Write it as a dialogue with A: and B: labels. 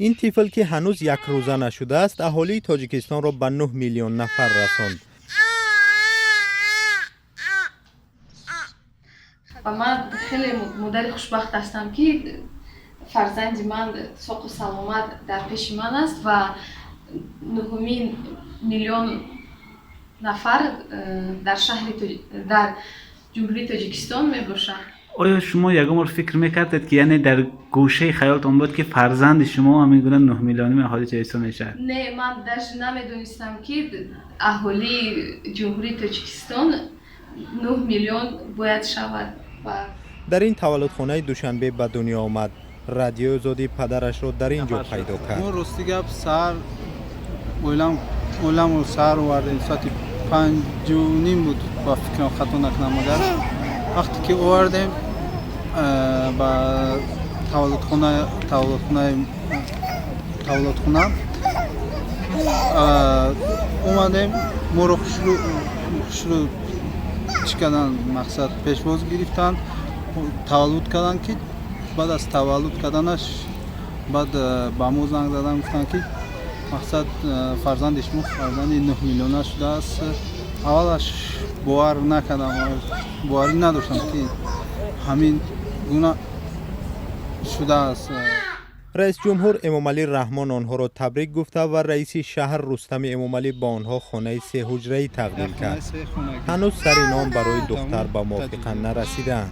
A: این طفل که هنوز یک روزه نشده است اهالی تاجیکستان را به 9 میلیون نفر رساند.
B: و من خیلی مادر خوشبخت هستم که فرزند من ساق و سلامت در پیش من است و 9 میلیون نفر در در جمهوری تاجیکستان می باشند.
C: آیا شما یک عمر فکر میکردید که یعنی در گوشه خیالتان بود که فرزند شما هم میگن 9 میلیونی اهالی تاجیکستان میشه؟
B: نه، من درش نمیدونستم که اهالی جمهوری تاجیکستان 9 میلیون باید شود.
A: در این تولدخانه دوشنبه به دنیا آمد. رادیو آزادی پدرش را در اینجا پیدا کرد.
D: ما راستی گپ سر اولم سر آوردیم ساعت 5:30 بود با فکرم خطا نکنم مادر. وقتی که آوردیم با تولدخانه اومدیم ما رو شروع چیکردن مقصد پیشواز گرفتن تولد کردن که بعد از تولد کردنش بعد با ما زنگ زدن گفتن که مقصد فرزند 9 میلیونه شده است. اولش باور نکردم، باوری نداشتم که همین گونه شده است.
A: رئیس جمهور امامعلی رحمان آنها را تبریک گفته و رئیس شهر رستم امامعلی با آنها خانه 3 حجره‌ای تقدیم کرد. هنوز سری نام برای دختر به موافقه نرسیدند.